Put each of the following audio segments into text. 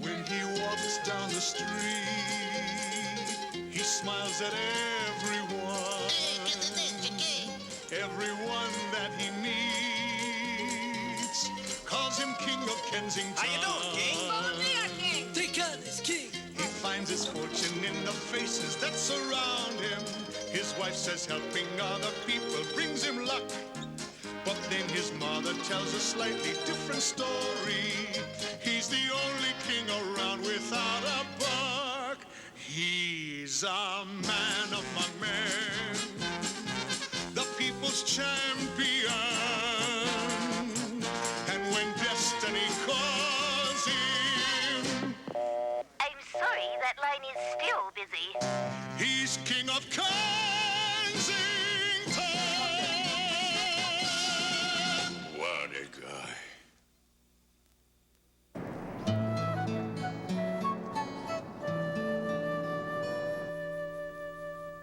When he walks down the street, he smiles at everyone. Everyone that he meets calls him King of Kensington. How you doing, King? Oh, dear King. Take others, King. He finds his fortune in the faces that surround him. His wife says helping other people brings him luck. But then his mother tells a slightly different story. He's the only king around without a buck. He's a man among men, the people's champion. And when destiny calls him, I'm sorry, that line is still busy. he's king of Kensington. What a guy.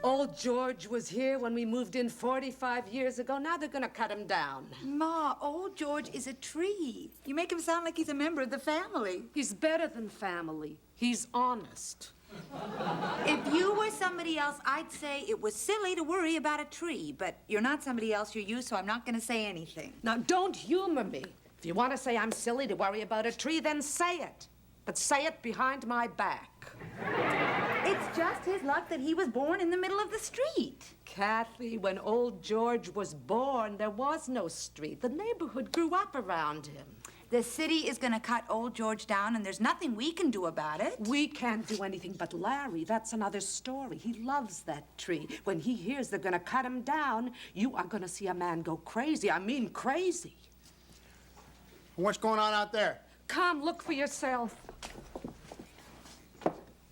Old George was here when we moved in 45 years ago. Now they're gonna cut him down. Ma, old George is a tree. You make him sound like he's a member of the family. He's better than family. He's honest. If you were somebody else, I'd say it was silly to worry about a tree. But you're not somebody else, you're you, so I'm not going to say anything. Now, don't humor me. If you want to say I'm silly to worry about a tree, then say it. But say it behind my back. It's just his luck that he was born in the middle of the street. Kathy, when old George was born, there was no street. The neighborhood grew up around him. The city is going to cut old George down, and there's nothing we can do about it. We can't do anything but Larry. That's another story. He loves that tree. When he hears they're going to cut him down, you are going to see a man go crazy. I mean crazy. What's going on out there? Come, look for yourself.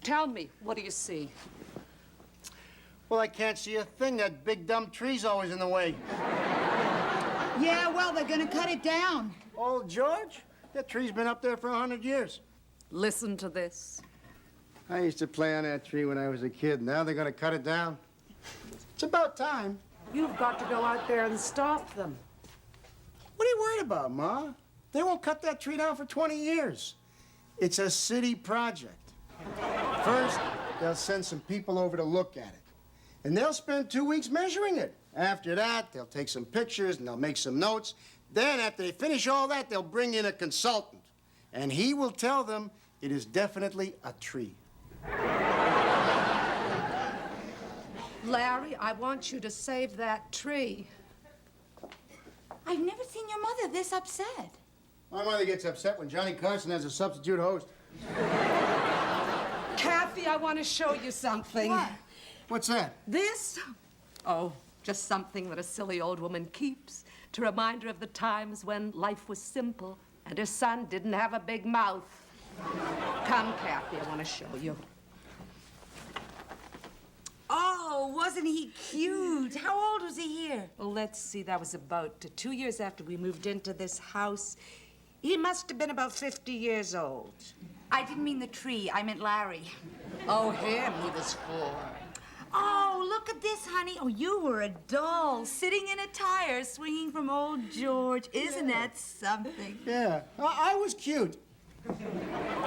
Tell me, what do you see? Well, I can't see a thing. That big dumb tree's always in the way. Yeah, well, they're going to cut it down. Old George? That tree's been up there for 100 years. Listen to this. I used to play on that tree when I was a kid. Now they're going to cut it down. It's about time. You've got to go out there and stop them. What are you worried about, Ma? They won't cut that tree down for 20 years. It's a city project. First, they'll send some people over to look at it. And they'll spend 2 weeks measuring it. After that, they'll take some pictures and they'll make some notes. Then, after they finish all that, they'll bring in a consultant. And he will tell them it is definitely a tree. Larry, I want you to save that tree. I've never seen your mother this upset. My mother gets upset when Johnny Carson has a substitute host. Kathy, I want to show you something. What? What's that? This? Oh, just something that a silly old woman keeps to remind her of the times when life was simple and her son didn't have a big mouth. Come, Kathy, I want to show you. Oh, wasn't he cute? How old was he here? Well, let's see, that was about 2 years after we moved into this house. He must have been about 50 years old. I didn't mean the tree. I meant Larry. Oh, him, he was 4. Oh, look at this, honey. Oh, you were a doll, sitting in a tire, swinging from old George. Isn't that something? Yeah, I was cute.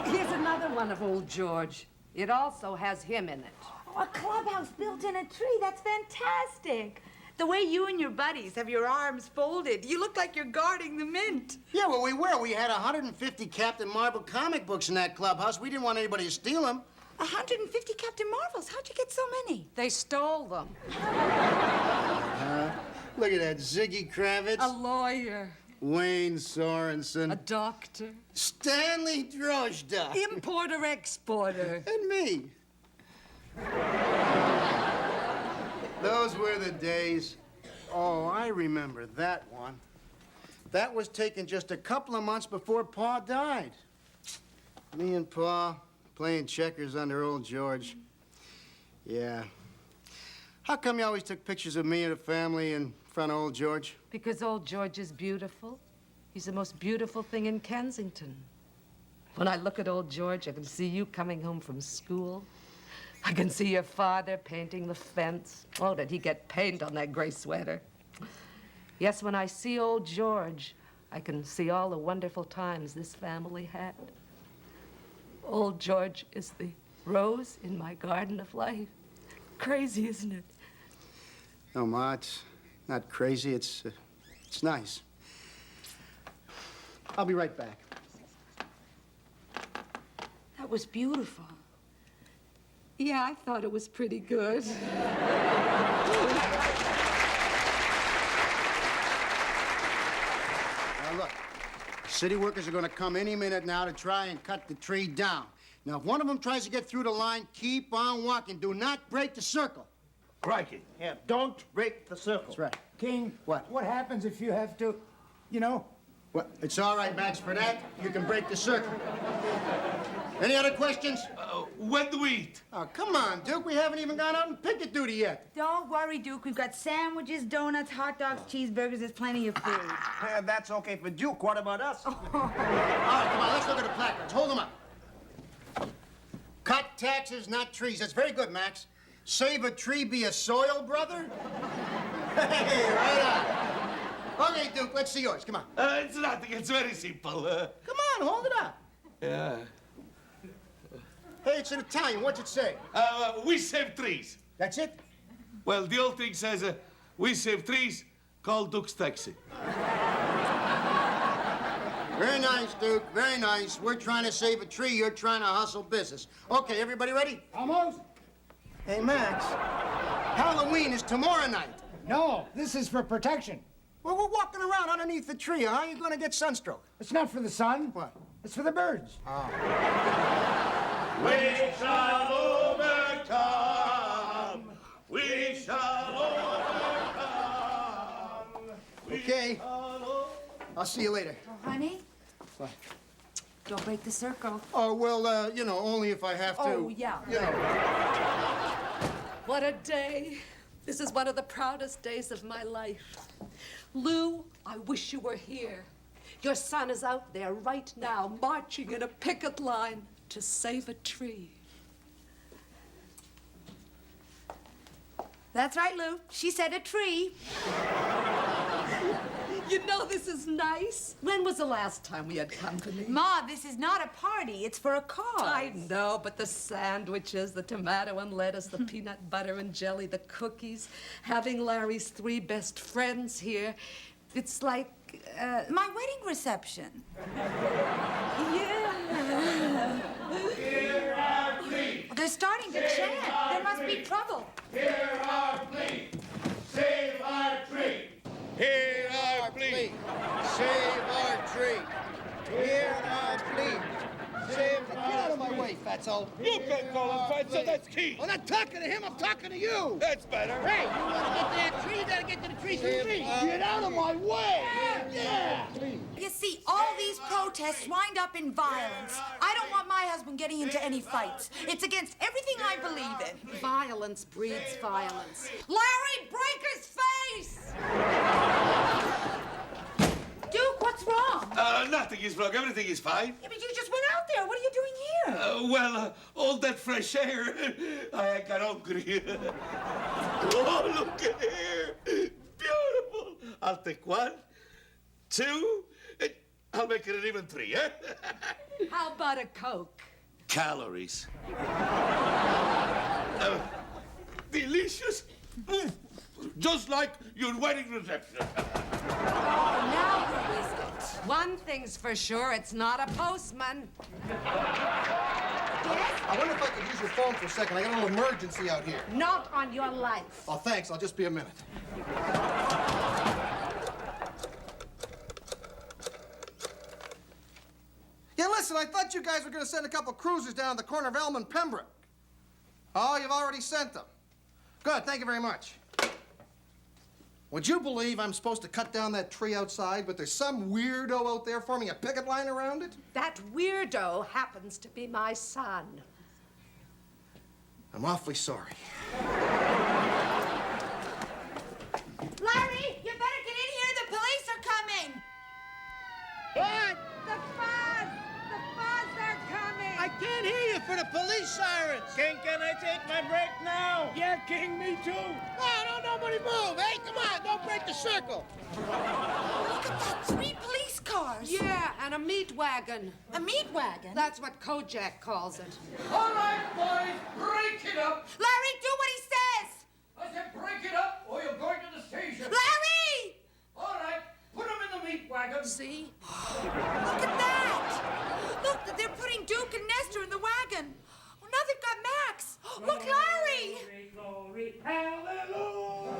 Here's another one of old George. It also has him in it. Oh, a clubhouse built in a tree. That's fantastic. The way you and your buddies have your arms folded. You look like you're guarding the mint. Yeah, well, we were. We had 150 Captain Marvel comic books in that clubhouse. We didn't want anybody to steal them. 150 Captain Marvels. How'd you get so many? They stole them. Look at that. Ziggy Kravitz. A lawyer. Wayne Sorensen. A doctor. Stanley Drozda. Importer-exporter. And me. Those were the days. Oh, I remember that one. That was taken just a couple of months before Pa died. Me and Pa playing checkers under old George. Yeah. How come you always took pictures of me and the family in front of old George? Because old George is beautiful. He's the most beautiful thing in Kensington. When I look at old George, I can see you coming home from school. I can see your father painting the fence. Oh, did he get paint on that gray sweater? Yes, when I see old George, I can see all the wonderful times this family had. Old George is the rose in my garden of life. Crazy, isn't it? No, Ma, it's not crazy. It's nice. I'll be right back. That was beautiful. Yeah, I thought it was pretty good. Now, look, city workers are going to come any minute now to try and cut the tree down. Now, if one of them tries to get through the line, keep on walking. Do not break the circle. Crikey. Yeah, don't break the circle. That's right. King, What? What happens if you have to, you know? Well, it's all right, Max. For that, you can break the circle. Any other questions? When do we eat? Oh, come on, Duke. We haven't even gone out on picket duty yet. Don't worry, Duke. We've got sandwiches, donuts, hot dogs, cheeseburgers. There's plenty of food. That's okay for Duke. What about us? All right, come on. Let's look at the placards. Hold them up. Cut taxes, not trees. That's very good, Max. Save a tree, be a soil brother? Hey, right on. Okay, Duke, let's see yours. Come on. It's nothing. It's very simple. Come on, hold it up. Yeah. Hey, it's in Italian. What's it say? We save trees. That's it? Well, the old thing says, we save trees, call Duke's taxi. Very nice, Duke. Very nice. We're trying to save a tree. You're trying to hustle business. Okay, everybody ready? Almost. Hey, Max. Halloween is tomorrow night. No, this is for protection. Well, we're walking around underneath the tree. How are you going to get sunstroke? It's not for the sun. What? It's for the birds. We shall overcome. We shall overcome. Okay. I'll see you later. Oh, honey? What? Don't break the circle. Oh, well, you know, only if I have to. Oh, yeah. You know. What a day. This is one of the proudest days of my life. Lou, I wish you were here. Your son is out there right now, marching in a picket line to save a tree. That's right, Lou. She said a tree. You know this is nice. When was the last time we had company? Ma, this is not a party. It's for a cause. I know, but the sandwiches, the tomato and lettuce, the peanut butter and jelly, the cookies, having Larry's 3 best friends here, it's like, My wedding reception. yeah. Hear our plea. They're starting to chant. There must be trouble. Hear our plea. Save our tree. Hear our plea. Save our tree. Hear our plea. Save our Get out of my way, fatso. You can call him Fatso, that's key. I'm not talking to him, I'm talking to you. That's better. Hey, you want to get to that tree? You got to get to the tree. Get out of my way. Yeah. You see, all these protests wind up in violence. I don't want my husband getting into any fights. It's against everything I believe in. Violence breeds violence. Larry, break his face! Duke, what's wrong? Nothing is wrong. Everything is fine. Yeah, but you just went out there. What are you doing here? All that fresh air. I got hungry. Oh, look at here. Beautiful. I'll take 1, 2. I'll make it an even 3, eh? How about a Coke? Calories. Delicious. Just like your wedding reception. Now who is it? One thing's for sure, it's not a postman. I wonder if I could use your phone for a second. I got a little emergency out here. Not on your life. Oh, thanks. I'll just be a minute. Yeah, listen, I thought you guys were going to send a couple cruisers down to the corner of Elm and Pembroke. Oh, you've already sent them. Good, thank you very much. Would you believe I'm supposed to cut down that tree outside, but there's some weirdo out there forming a picket line around it? That weirdo happens to be my son. I'm awfully sorry. Larry, you better get in here. The police are coming. What? The fuzz! The fuzz are coming! I can't hear you for the police siren. insurance. King, can I take my break now? Yeah, King, me too. No, nobody move. Hey, come on, don't break the circle. Look at that, 3 police cars. Yeah, and a meat wagon. A meat wagon? That's what Kojak calls it. All right, boys, break it up. Larry, do what he says. I said break it up or you're going to the station. Larry! All right, put him in the meat wagon. See? Look at that. Look, they're putting Duke and Nestor in the wagon. Oh, now they've got Max. Look, Larry. Glory, hallelujah.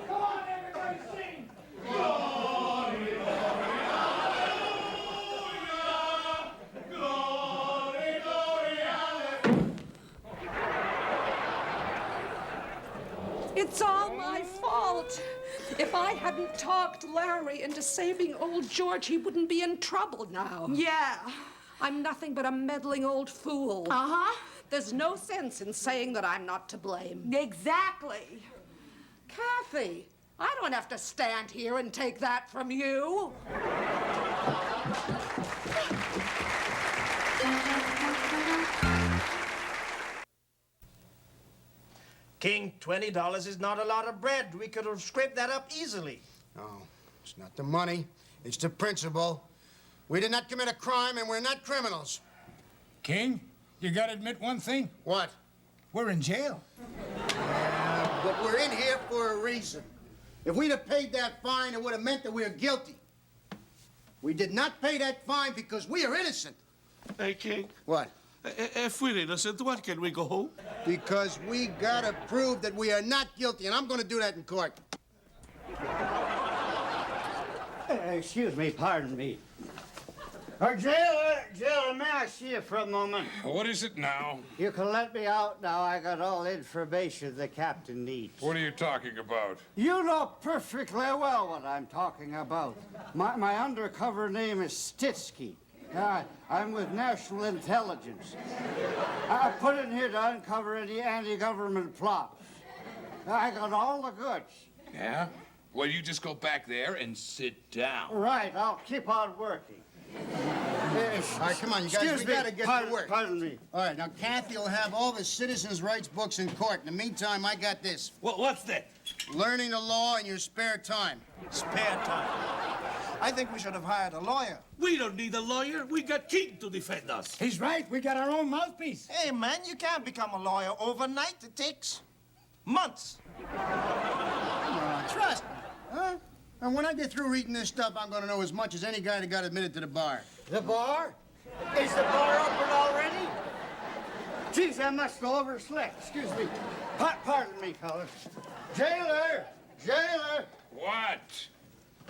Come on, everybody, sing. Glory, glory, hallelujah. Glory, glory, hallelujah. It's all my fault. If I hadn't talked Larry into saving old George, he wouldn't be in trouble now. Yeah. I'm nothing but a meddling old fool. Uh-huh. There's no sense in saying that I'm not to blame. Exactly. Kathy, I don't have to stand here and take that from you. King, $20 is not a lot of bread. We could have scraped that up easily. No, it's not the money. It's the principle. We did not commit a crime, and we're not criminals. King, you gotta admit one thing. What? We're in jail. But we're in here for a reason. If we'd have paid that fine, it would have meant that we were guilty. We did not pay that fine because we are innocent. Hey, King. What? If we're innocent, what, can we go home? Because we gotta prove that we are not guilty, and I'm gonna do that in court. Excuse me, pardon me. Jailer, may I see you for a moment? What is it now? You can let me out now. I got all the information the captain needs. What are you talking about? You know perfectly well what I'm talking about. My undercover name is Stitsky. I'm with National Intelligence. I put in here to uncover any anti-government plots. I got all the goods. Yeah? Well, you just go back there and sit down. Right, I'll keep on working. All right, come on, you guys, we gotta get to work. Pardon me. All right, now Kathy will have all the citizens' rights books in court. In the meantime, I got this. What's that? Learning the law in your spare time. Spare time. I think we should have hired a lawyer. We don't need a lawyer. We got King to defend us. He's right. We got our own mouthpiece. Hey, man, you can't become a lawyer overnight. It takes months. Trust me, huh? And when I get through reading this stuff, I'm gonna know as much as any guy that got admitted to the bar. The bar? Is the bar open already? Geez, I must go overslept. Excuse me. Pardon me, fellas. Jailer! Jailer! What?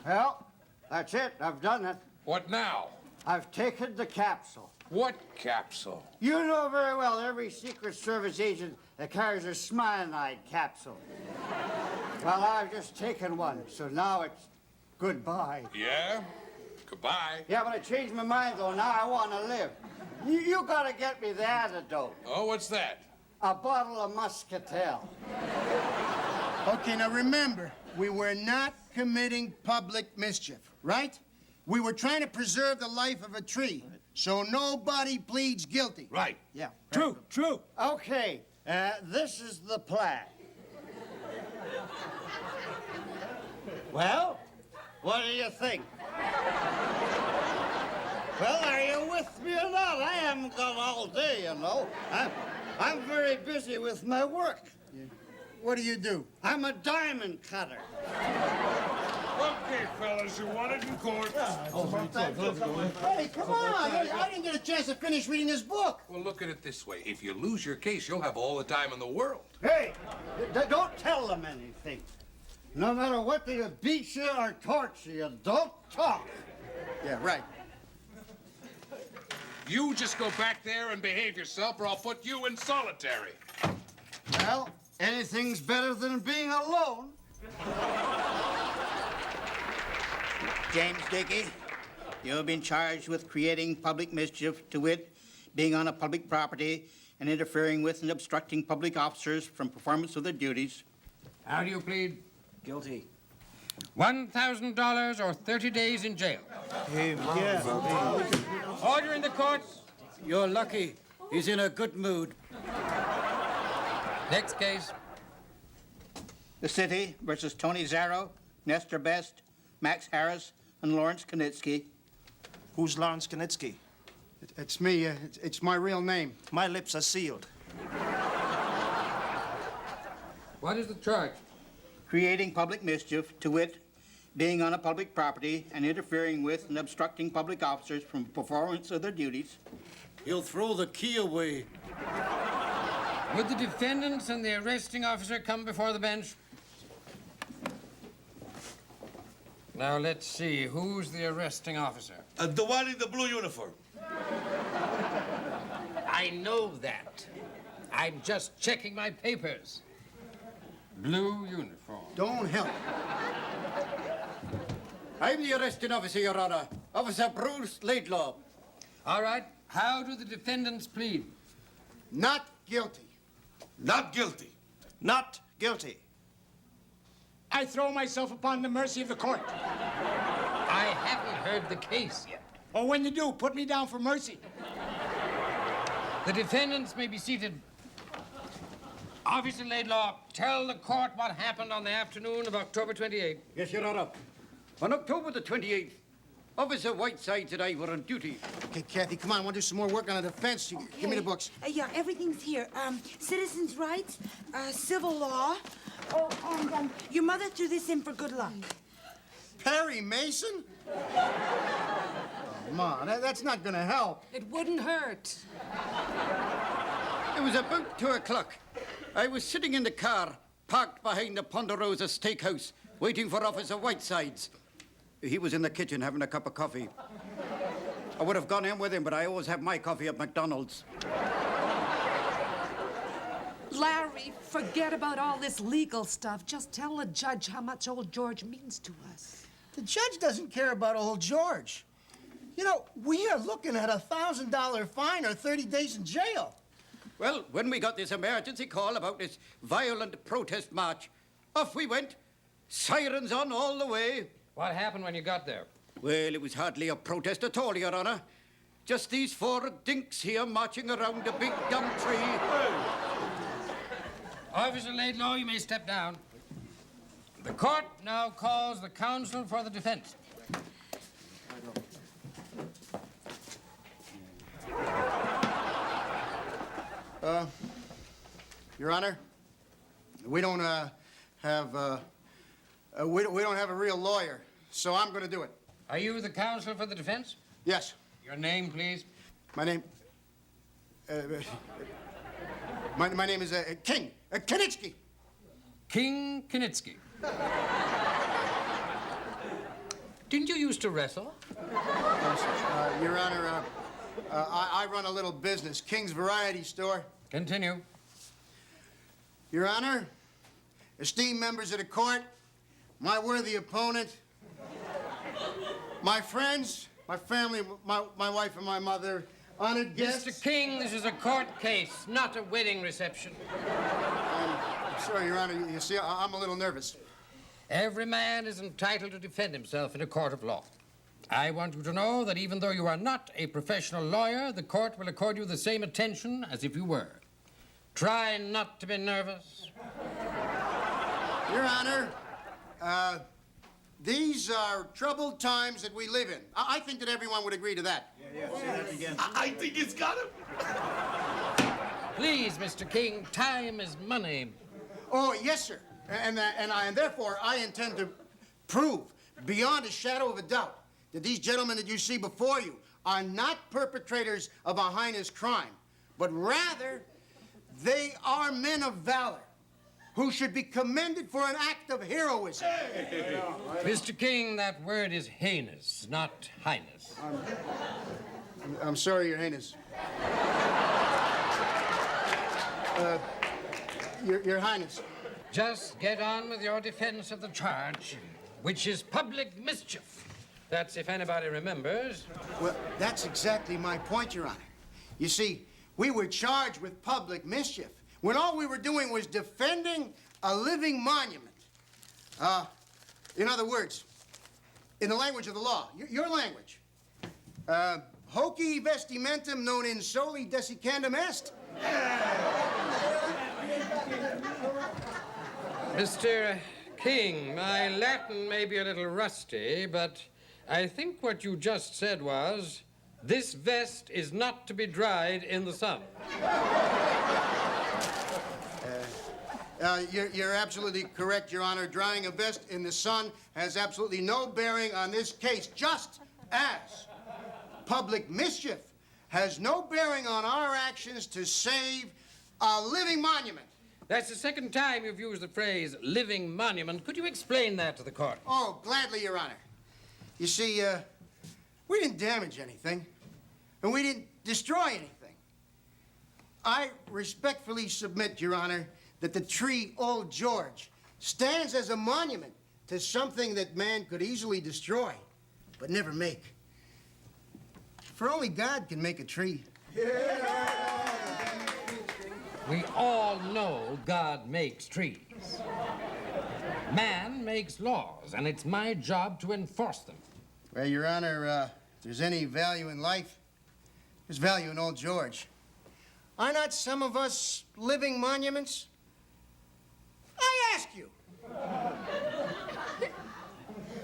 Well, that's it. I've done it. What now? I've taken the capsule. What capsule? You know very well every Secret Service agent that carries a cyanide capsule. Well, I've just taken one, so now it's goodbye. Yeah? Goodbye. Yeah, but I changed my mind, though. Now I want to live. You gotta get me the antidote. Oh, what's that? A bottle of Muscatel. Okay, now remember, we were not committing public mischief, right? We were trying to preserve the life of a tree, so nobody pleads guilty. Right. Yeah. True, true. Okay, this is the plan. Well, what do you think? Well, are you with me or not? I haven't got all day, you know. I'm very busy with my work. What do you do? I'm a diamond cutter. Okay, fellas, you want it in court. Hey, come on. I didn't get a chance to finish reading this book. Well, look at it this way. If you lose your case, you'll have all the time in the world. Hey, don't tell them anything. No matter what they beat you or torture you, don't talk. Yeah, right. You just go back there and behave yourself, or I'll put you in solitary. Well, anything's better than being alone. James Dickey, you have been charged with creating public mischief, to wit, being on a public property and interfering with and obstructing public officers from performance of their duties. How do you plead? Guilty. $1,000 or 30 days in jail. Order in the court. You're lucky. He's in a good mood. Next case. The City versus Tony Zarrow, Nestor Best, Max Harris, and Lawrence Knitsky. Who's Lawrence Knitsky? It's me. It's my real name. My lips are sealed. What is the charge? Creating public mischief, to wit, being on a public property and interfering with and obstructing public officers from performance of their duties. He'll throw the key away. Would the defendants and the arresting officer come before the bench? Now, let's see. Who's the arresting officer? The one in the blue uniform. I know that. I'm just checking my papers. Blue uniform. Don't help. I'm the arresting officer, Your Honor. Officer Bruce Laidlaw. All right. How do the defendants plead? Not guilty. Not guilty. Not guilty. I throw myself upon the mercy of the court. I haven't heard the case yet. Or when you do, put me down for mercy. The defendants may be seated. Officer Laidlaw, tell the court what happened on the afternoon of October 28th. Yes, Your Honor. On October the 28th, Officer Whitesides and I were on duty. Okay, Kathy, come on. I want to do some more work on the defense. Give me the books. Yeah, everything's here. Citizens' rights, civil law. Oh, and your mother threw this in for good luck. Perry Mason? Ma, that's not going to help. It wouldn't hurt. It was about 2 o'clock. I was sitting in the car, parked behind the Ponderosa Steakhouse, waiting for Officer Whitesides. He was in the kitchen having a cup of coffee. I would have gone in with him, but I always have my coffee at McDonald's. Larry, forget about all this legal stuff. Just tell the judge how much old George means to us. The judge doesn't care about old George. You know, we are looking at a $1,000 fine or 30 days in jail. Well, when we got this emergency call about this violent protest march, off we went. Sirens on all the way. What happened when you got there? Well, it was hardly a protest at all, Your Honor. Just these 4 dinks here marching around a big gum tree. Officer Laidlaw, you may step down. The court now calls the counsel for the defense. Your Honor, we don't have we don't have a real lawyer, so I'm going to do it. Are you the counsel for the defense? Yes. Your name, please. My name. My name is King Knitsky. King Knitsky. Didn't you used to wrestle? Your Honor, I run a little business, King's Variety Store. Continue. Your Honor, esteemed members of the court, my worthy opponent, my friends, my family, my wife and my mother, honored guests. Mr. King, this is a court case, not a wedding reception. I'm sorry, Your Honor. You see, I'm a little nervous. Every man is entitled to defend himself in a court of law. I want you to know that even though you are not a professional lawyer, the court will accord you the same attention as if you were. Try not to be nervous. Your Honor, these are troubled times that we live in. I think that everyone would agree to that. I think it's got him. Please, Mr. King, time is money. Oh, yes, sir. And therefore, I intend to prove beyond a shadow of a doubt that these gentlemen that you see before you are not perpetrators of a heinous crime, but rather they are men of valor who should be commended for an act of heroism. Mr. King, that word is heinous, not highness. I'm sorry, Your Highness. Your Highness. Just get on with your defense of the charge, which is public mischief. That's if anybody remembers. Well, that's exactly my point, Your Honor. You see, we were charged with public mischief when all we were doing was defending a living monument. In other words, in the language of the law, your language, hokey vestimentum non in soli desiccandum est. Mr. King, my Latin may be a little rusty, but I think what you just said was, this vest is not to be dried in the sun. You're absolutely correct, Your Honor. Drying a vest in the sun has absolutely no bearing on this case, just as public mischief has no bearing on our actions to save a living monument. That's the second time you've used the phrase living monument. Could you explain that to the court? Oh, gladly, Your Honor. You see, we didn't damage anything, and we didn't destroy anything. I respectfully submit, Your Honor, that the tree Old George stands as a monument to something that man could easily destroy, but never make. For only God can make a tree. We all know God makes trees. Man makes laws, and it's my job to enforce them. Well, Your Honor, if there's any value in life, there's value in Old George. Are not some of us living monuments? I ask you.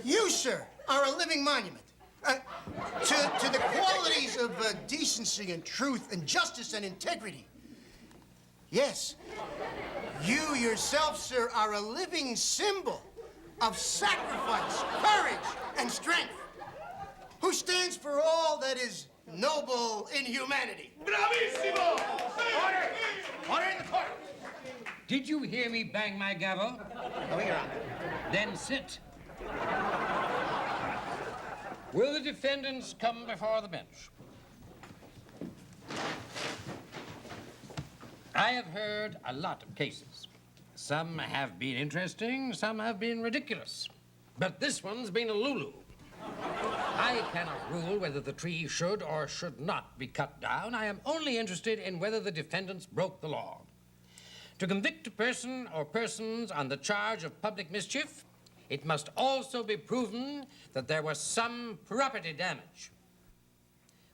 You, sir, are a living monument. To the qualities of decency and truth and justice and integrity. Yes, you yourself, sir, are a living symbol of sacrifice, courage, and strength. Who stands for all that is noble in humanity. Bravissimo! Order! Order in the court! Did you hear me bang my gavel? No, Your Honor. Then sit. Will the defendants come before the bench? I have heard a lot of cases. Some have been interesting, some have been ridiculous. But this one's been a lulu. I cannot rule whether the tree should or should not be cut down. I am only interested in whether the defendants broke the law. To convict a person or persons on the charge of public mischief, it must also be proven that there was some property damage.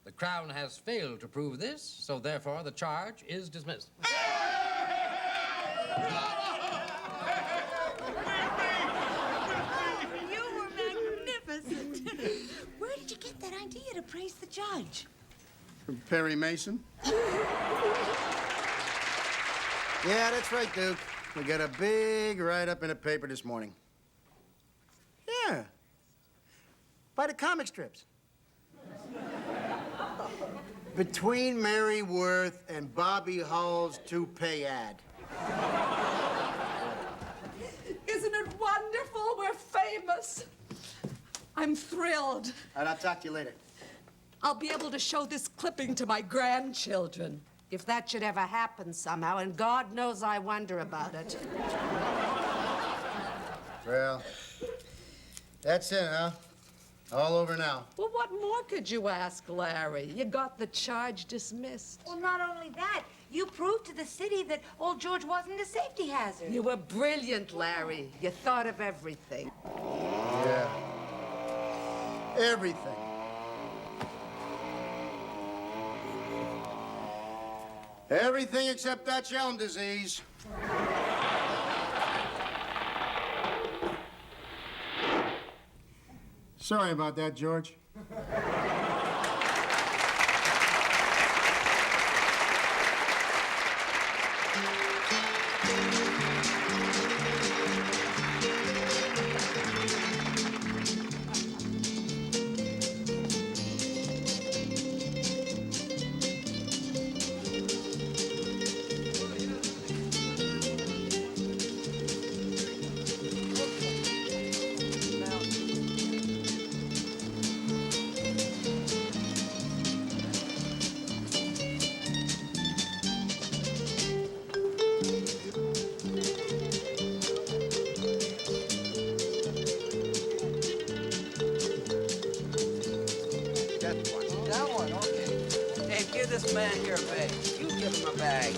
The Crown has failed to prove this, so therefore the charge is dismissed. You were magnificent. Where did you get that idea to praise the judge? From Perry Mason? Yeah, that's right, Duke. We got a big write-up in the paper this morning. Yeah. By the comic strips. Between Mary Worth and Bobby Hull's toupee ad. Isn't it wonderful? We're famous. I'm thrilled. All right, I'll talk to you later. I'll be able to show this clipping to my grandchildren. If that should ever happen somehow, and God knows I wonder about it. Well, that's it, huh? All over now. Well, what more could you ask, Larry? You got the charge dismissed. Well, not only that, you proved to the city that Old George wasn't a safety hazard. You were brilliant, Larry. You thought of everything. Yeah. Everything. Everything except Dutch elm disease. Sorry about that, George. That one, okay. Hey, give this man your bag. You give him a bag.